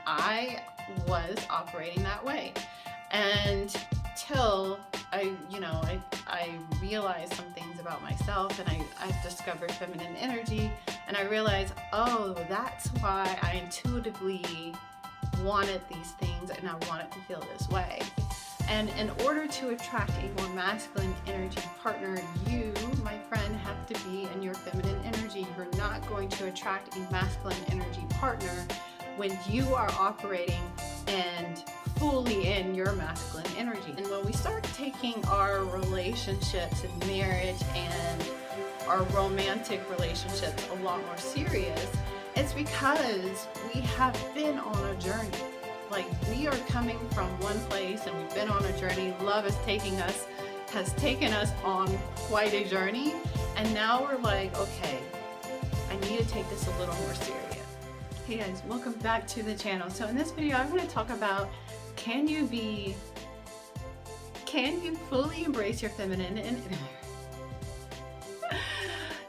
I was operating that way. And till I realized some things about myself, and I discovered feminine energy, and I realized, oh, that's why I intuitively wanted these things and I wanted to feel this way. And in order to attract a more masculine energy partner, you, my friend, have to be in your feminine energy. You're not going to attract a masculine energy partner when you are operating and fully in your masculine energy. And when we start taking our relationships and marriage and our romantic relationships a lot more serious, it's because we have been on a journey. Like, we are coming from one place and we've been on a journey. Love has taken us on quite a journey. And now we're like, okay, I need to take this a little more serious. Hey guys, welcome back to the channel. So in this video, I'm going to talk about, can you fully embrace your feminine and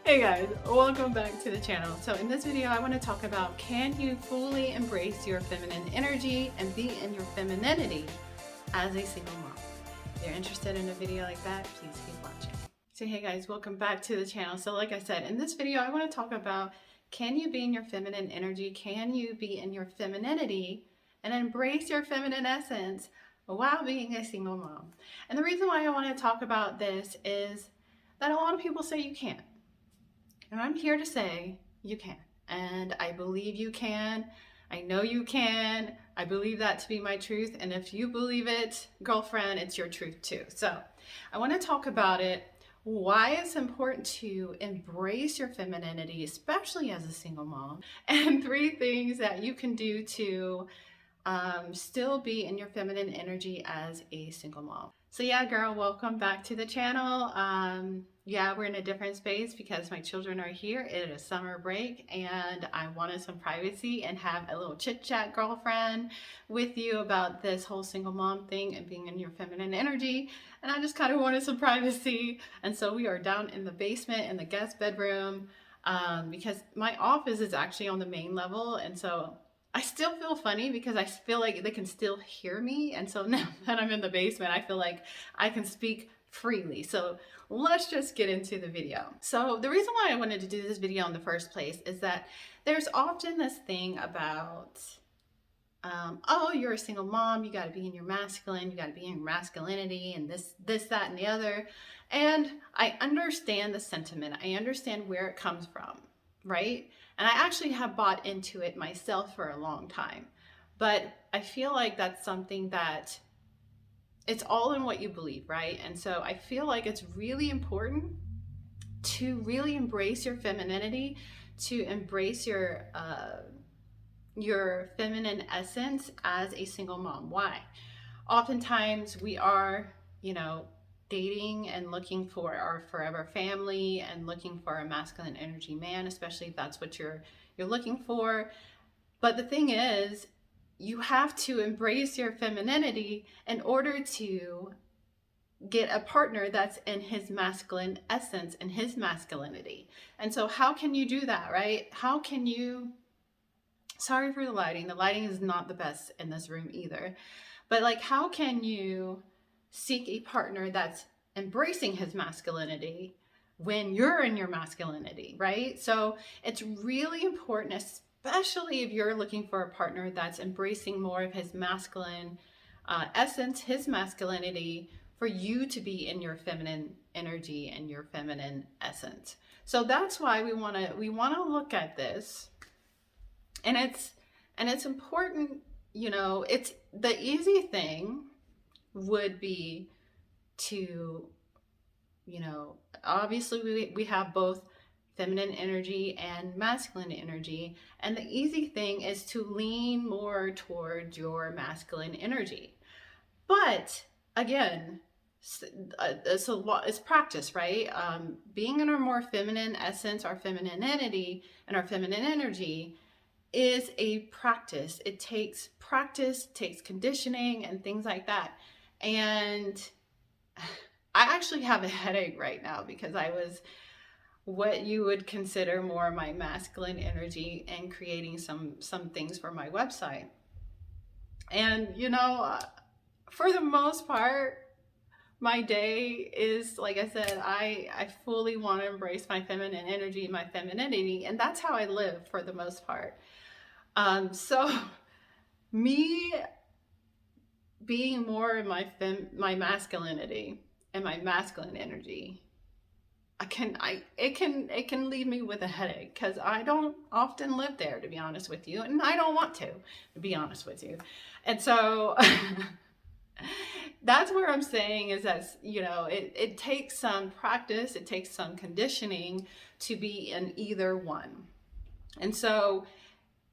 Hey guys, welcome back to the channel. So in this video, I want to talk about, can you fully embrace your feminine energy and be in your femininity as a single mom? If you're interested in a video like that, please keep watching. So hey guys, welcome back to the channel. So like I said, in this video, I want to talk about, can you be in your feminine energy? Can you be in your femininity and embrace your feminine essence while being a single mom? And the reason why I want to talk about this is that a lot of people say you can't. And I'm here to say you can. And I believe you can. I know you can. I believe that to be my truth. And if you believe it, girlfriend, it's your truth too. So I want to talk about it, why it's important to embrace your femininity, especially as a single mom, and 3 things that you can do to still be in your feminine energy as a single mom. So yeah, girl, welcome back to the channel. Yeah, we're in a different space because my children are here. It is summer break and I wanted some privacy and have a little chit chat, girlfriend, with you about this whole single mom thing and being in your feminine energy. And I just kind of wanted some privacy. And so we are down in the basement in the guest bedroom because my office is actually on the main level. And so I still feel funny because I feel like they can still hear me. And so now that I'm in the basement, I feel like I can speak freely. So let's just get into the video. So the reason why I wanted to do this video in the first place is that there's often this thing about, oh, you're a single mom, you got to be in your masculine, you got to be in your masculinity and this, that, and the other. And I understand the sentiment. I understand where it comes from, right? And I actually have bought into it myself for a long time. But I feel like that's something that it's all in what you believe, right? And so I feel like it's really important to really embrace your femininity, to embrace your feminine essence as a single mom. Why? Oftentimes we are, dating and looking for our forever family and looking for a masculine energy man, especially if that's what you're looking for. But the thing is, you have to embrace your femininity in order to get a partner that's in his masculine essence and his masculinity. And so how can you do that, right? How can you, sorry for the lighting is not the best in this room either, but like, how can you seek a partner that's embracing his masculinity when you're in your masculinity, right? So it's really important, especially if you're looking for a partner that's embracing more of his masculine essence, his masculinity, for you to be in your feminine energy and your feminine essence. So that's why we want to look at this, and it's important. It's the easy thing would be to, obviously we have both feminine energy and masculine energy, and the easy thing is to lean more towards your masculine energy. But again, it's practice, right? Being in our more feminine essence, our femininity and our feminine energy is a practice. It takes practice, takes conditioning and things like that. And I actually have a headache right now because I was what you would consider more my masculine energy and creating some things for my website. And, for the most part, my day is, like I said, I fully want to embrace my feminine energy, my femininity, and that's how I live for the most part. So me being more in my masculinity and my masculine energy, it can leave me with a headache because I don't often live there, to be honest with you, and I don't want to be honest with you. And so that's where I'm saying is that, it takes some practice, it takes some conditioning to be in either one. And so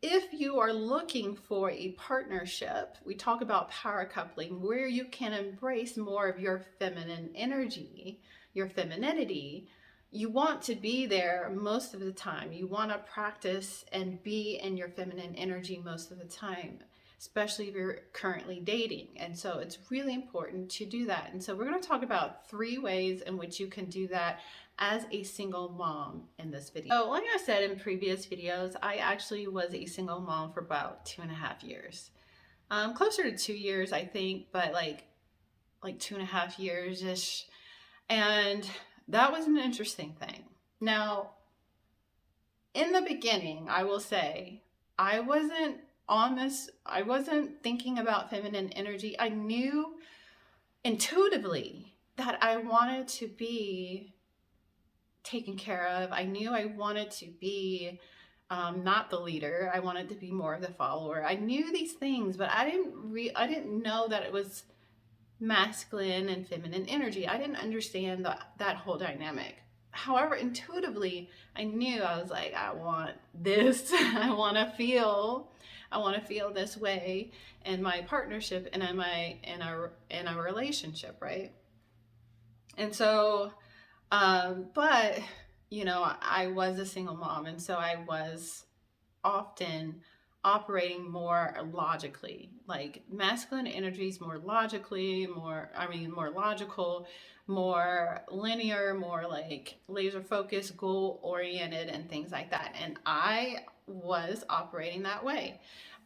if you are looking for a partnership, we talk about power coupling, where you can embrace more of your feminine energy, your femininity. You want to be there most of the time. You want to practice and be in your feminine energy most of the time, especially if you're currently dating. And so it's really important to do that. And so we're going to talk about 3 ways in which you can do that as a single mom in this video. So like I said in previous videos, I actually was a single mom for about 2.5 years. Closer to 2 years, I think, but like 2.5 years-ish. And that was an interesting thing. Now, in the beginning, I will say, I wasn't thinking about feminine energy. I knew intuitively that I wanted to be taken care of. I knew I wanted to be not the leader. I wanted to be more of the follower. I knew these things, but I didn't know that it was masculine and feminine energy. I didn't understand that whole dynamic. However, intuitively, I knew, I was like, I want this. I want to feel this way in my partnership and in a relationship, right? And so, but I was a single mom, and so I was often operating more logically. Like masculine energy is more more logical, more linear, more like laser focused, goal oriented, and things like that. And I was operating that way.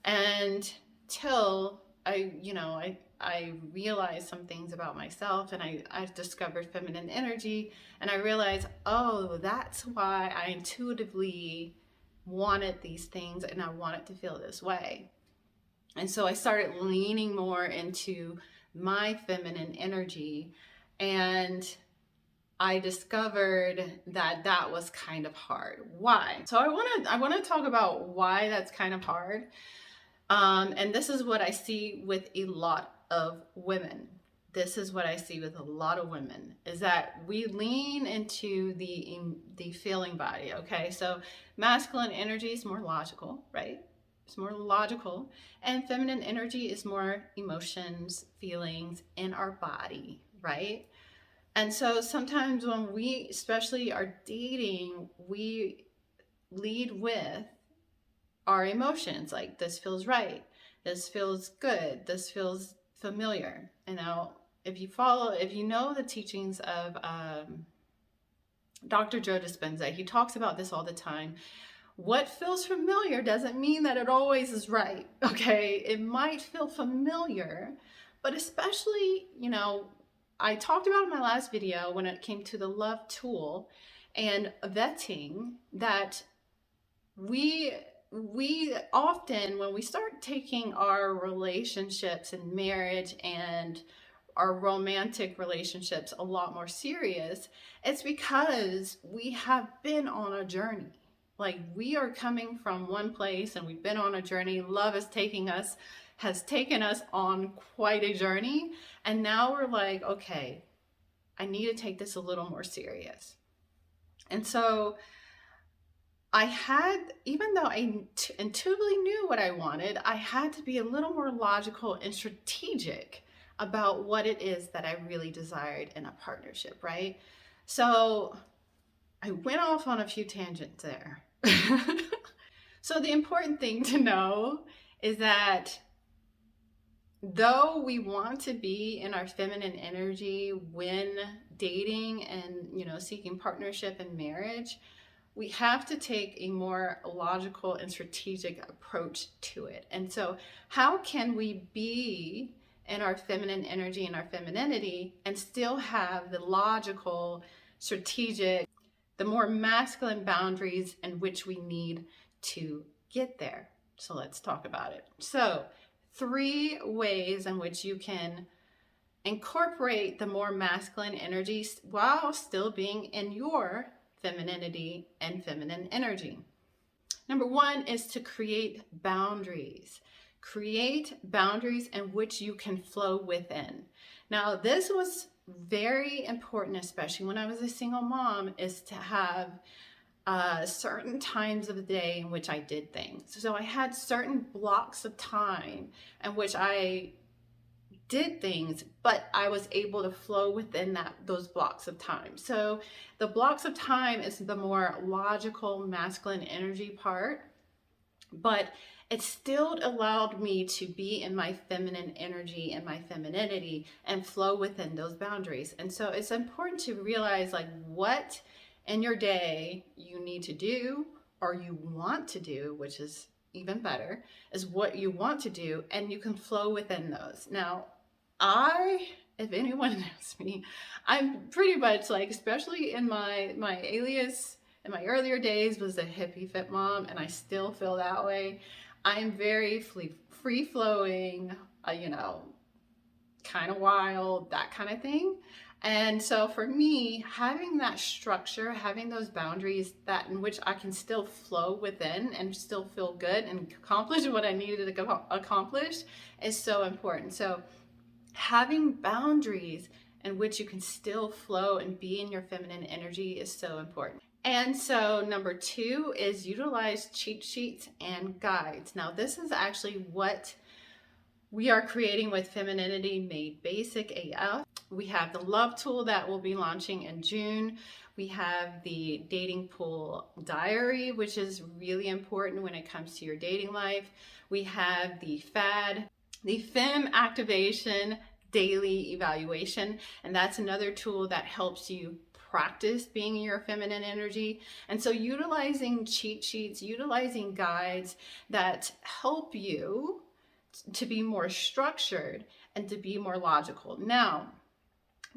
And till I realized some things about myself, and I discovered feminine energy, and I realized, oh, that's why I intuitively wanted these things and I wanted to feel this way. And so I started leaning more into my feminine energy, and I discovered that that was kind of hard. Why? So I want to talk about why that's kind of hard. And this is what I see with a lot of women. This is what I see with a lot of women, is that we lean into the feeling body. Okay, so masculine energy is more logical, right? It's more logical, and feminine energy is more emotions, feelings in our body, right? And so sometimes when we especially are dating, we lead with our emotions, like this feels right, this feels good, this feels familiar. And now if you know the teachings of Dr. Joe Dispenza, he talks about this all the time. What feels familiar doesn't mean that it always is right. Okay, it might feel familiar, but especially, I talked about in my last video when it came to the love tool and vetting, that we often, when we start taking our relationships and marriage and our romantic relationships a lot more serious, it's because we have been on a journey. Like, we are coming from one place and we've been on a journey. Love has taken us on quite a journey, and now we're like, okay, I need to take this a little more serious. And so even though I intuitively knew what I wanted, I had to be a little more logical and strategic about what it is that I really desired in a partnership, right? So I went off on a few tangents there. So the important thing to know is that though we want to be in our feminine energy when dating and, seeking partnership and marriage, we have to take a more logical and strategic approach to it. And so, how can we be in our feminine energy and our femininity and still have the logical, strategic, the more masculine boundaries in which we need to get there? So, let's talk about it. So, 3 ways in which you can incorporate the more masculine energies while still being in your femininity and feminine energy. Number 1 is to create boundaries. Create boundaries in which you can flow within. Now, this was very important, especially when I was a single mom, is to have certain times of the day in which I did things. So I had certain blocks of time in which I did things, but I was able to flow within those blocks of time. So the blocks of time is the more logical masculine energy part, but it still allowed me to be in my feminine energy and my femininity and flow within those boundaries. And so it's important to realize like what in your day you need to do or you want to do, which is even better, is what you want to do, and you can flow within those. Now, if anyone knows me, I'm pretty much like, especially in my alias in my earlier days was a hippie fit mom, and I still feel that way. I'm very free flowing, kind of wild, that kind of thing. And so for me, having that structure, having those boundaries that in which I can still flow within and still feel good and accomplish what I needed to accomplish is so important. So having boundaries in which you can still flow and be in your feminine energy is so important. And so number 2 is utilize cheat sheets and guides. Now, this is actually what we are creating with Femininity Made Basic AF. We have the love tool that will be launching in June. We have the dating pool diary, which is really important when it comes to your dating life. We have the Fem Activation Daily Evaluation, and that's another tool that helps you practice being in your feminine energy. And so utilizing cheat sheets, utilizing guides that help you to be more structured and to be more logical. Now,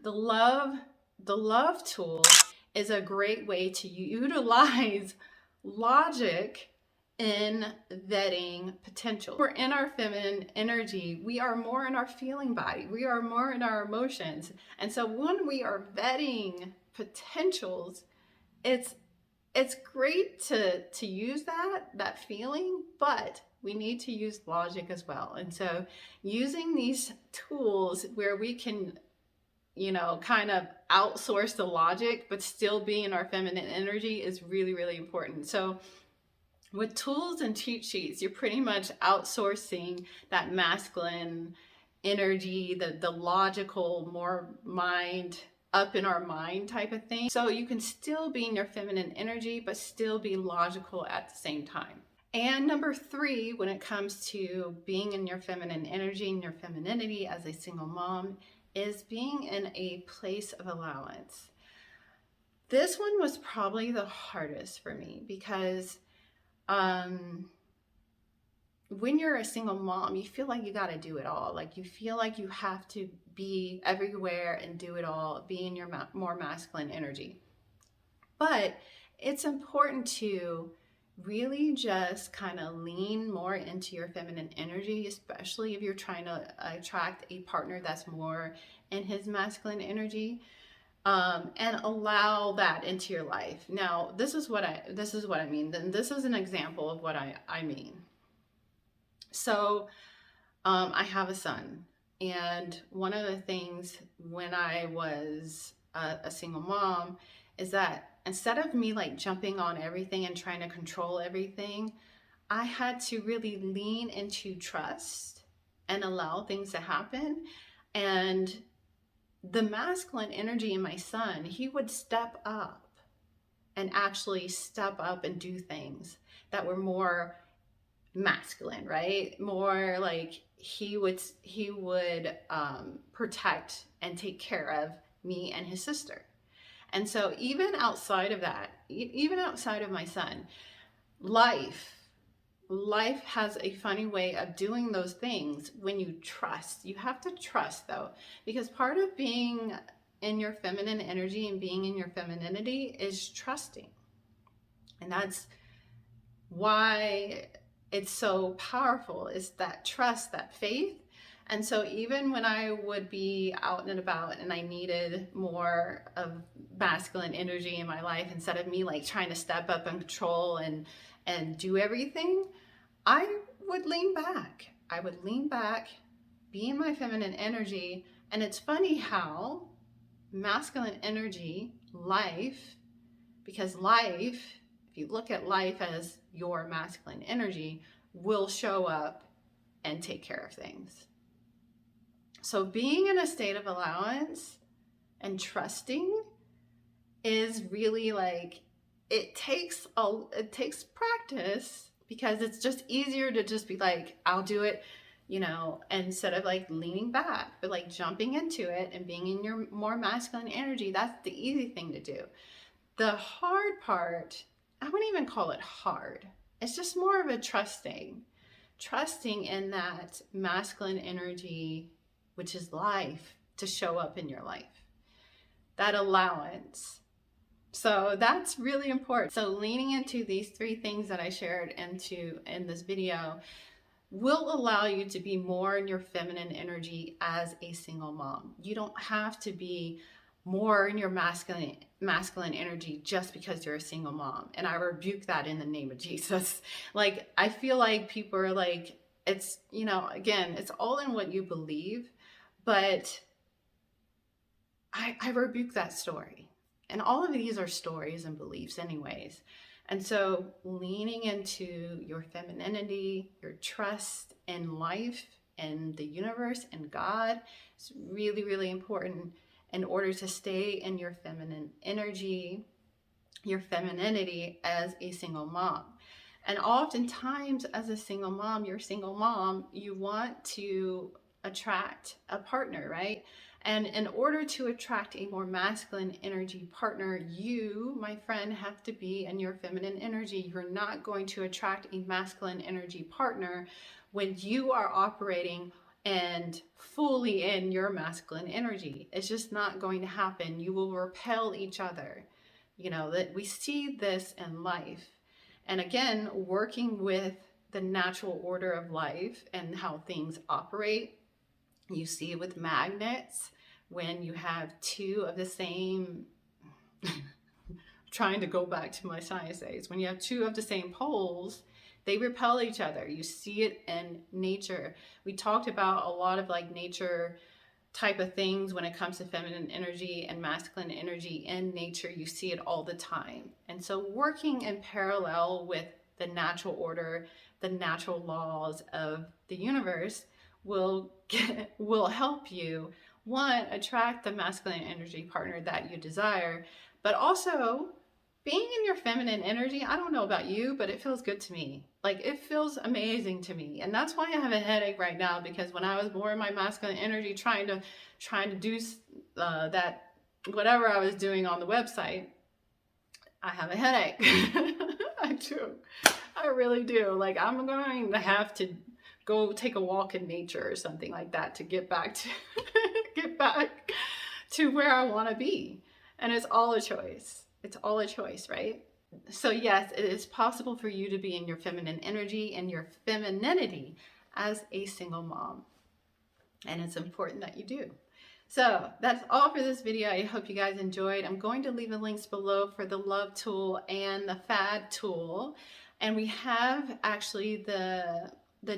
the love tool is a great way to utilize logic in vetting potential. We're in our feminine energy. We are more in our feeling body. We are more in our emotions. And so when we are vetting potentials, it's great to use that feeling, but we need to use logic as well. And so using these tools where we can, kind of outsource the logic, but still be in our feminine energy is really, really important. So with tools and cheat sheets, you're pretty much outsourcing that masculine energy, the logical, more mind, up in our mind type of thing. So you can still be in your feminine energy, but still be logical at the same time. And number 3, when it comes to being in your feminine energy and your femininity as a single mom, is being in a place of allowance. This one was probably the hardest for me because when you're a single mom, you feel like you got to do it all. Like you feel like you have to be everywhere and do it all, be in your more masculine energy. But it's important to really just kind of lean more into your feminine energy, especially if you're trying to attract a partner that's more in his masculine energy, and allow that into your life. Now, this is what I mean. Then this is an example of what I mean. So, I have a son, and one of the things when I was a single mom is that instead of me like jumping on everything and trying to control everything, I had to really lean into trust and allow things to happen. And the masculine energy in my son, he would step up and actually step up and do things that were more masculine, right? More like he would protect and take care of me and his sister. And so even outside of that, even outside of my son, life life has a funny way of doing those things when you trust. You have to trust though, because part of being in your feminine energy and being in your femininity is trusting. And that's why it's so powerful, is that trust, that faith. And so even when I would be out and about and I needed more of masculine energy in my life, instead of me like trying to step up and control and do everything, I would lean back. I would lean back, be in my feminine energy. And it's funny how masculine energy, life, because life, if you look at life as your masculine energy, will show up and take care of things. So being in a state of allowance and trusting is really like, it takes practice, because it's just easier to just be like, I'll do it, you know, instead of like leaning back, but like jumping into it and being in your more masculine energy. That's the easy thing to do. The hard part, I wouldn't even call it hard. It's just more of a trusting in that masculine energy, which is life, to show up in your life. That allowance. So that's really important. So leaning into these 3 things that I shared in this video will allow you to be more in your feminine energy as a single mom. You don't have to be more in your masculine energy just because you're a single mom. And I rebuke that in the name of Jesus. Like, I feel like people are like, it's, you know, again, it's all in what you believe, but I rebuke that story. And all of these are stories and beliefs anyways. And so leaning into your femininity, your trust in life and the universe and God is really, really important in order to stay in your feminine energy, your femininity as a single mom. And oftentimes as a single mom, you want to attract a partner, right? And in order to attract a more masculine energy partner, you, my friend, have to be in your feminine energy. You're not going to attract a masculine energy partner when you are operating and fully in your masculine energy. It's just not going to happen. You will repel each other. You know, that we see this in life. And again, working with the natural order of life and how things operate, you see it with magnets. When you have 2 of the same, trying to go back to my science days, when you have 2 of the same poles, they repel each other. You see it in nature. We talked about a lot of like nature type of things when it comes to feminine energy and masculine energy in nature. You see it all the time. And so working in parallel with the natural order, the natural laws of the universe will help you, one, attract the masculine energy partner that you desire, but also being in your feminine energy. I don't know about you, but it feels good to me. Like, it feels amazing to me. And that's why I have a headache right now, because when I was more in my masculine energy, trying to do that, whatever I was doing on the website, I have a headache. I do. I really do. Like, I'm going to have to go take a walk in nature or something like that to get back to where I want to be. And it's all a choice. It's all a choice, right? So yes, it is possible for you to be in your feminine energy and your femininity as a single mom. And it's important that you do. So that's all for this video. I hope you guys enjoyed. I'm going to leave the links below for the love tool and the fad tool. And we have actually the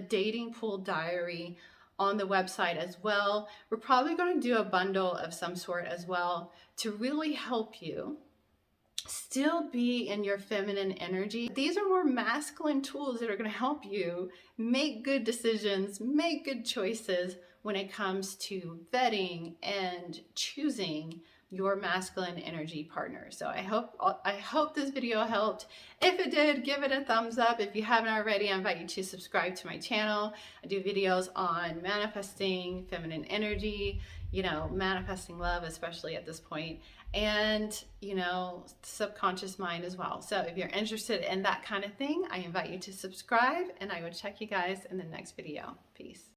dating pool diary on the website as well. We're probably going to do a bundle of some sort as well to really help you still be in your feminine energy. These are more masculine tools that are going to help you make good decisions, make good choices when it comes to vetting and choosing your masculine energy partner. So I hope this video helped. If it did, give it a thumbs up. If you haven't already, I invite you to subscribe to my channel. I do videos on manifesting feminine energy, manifesting love, especially at this point, and subconscious mind as well. So if you're interested in that kind of thing, I invite you to subscribe, and I will check you guys in the next video. Peace.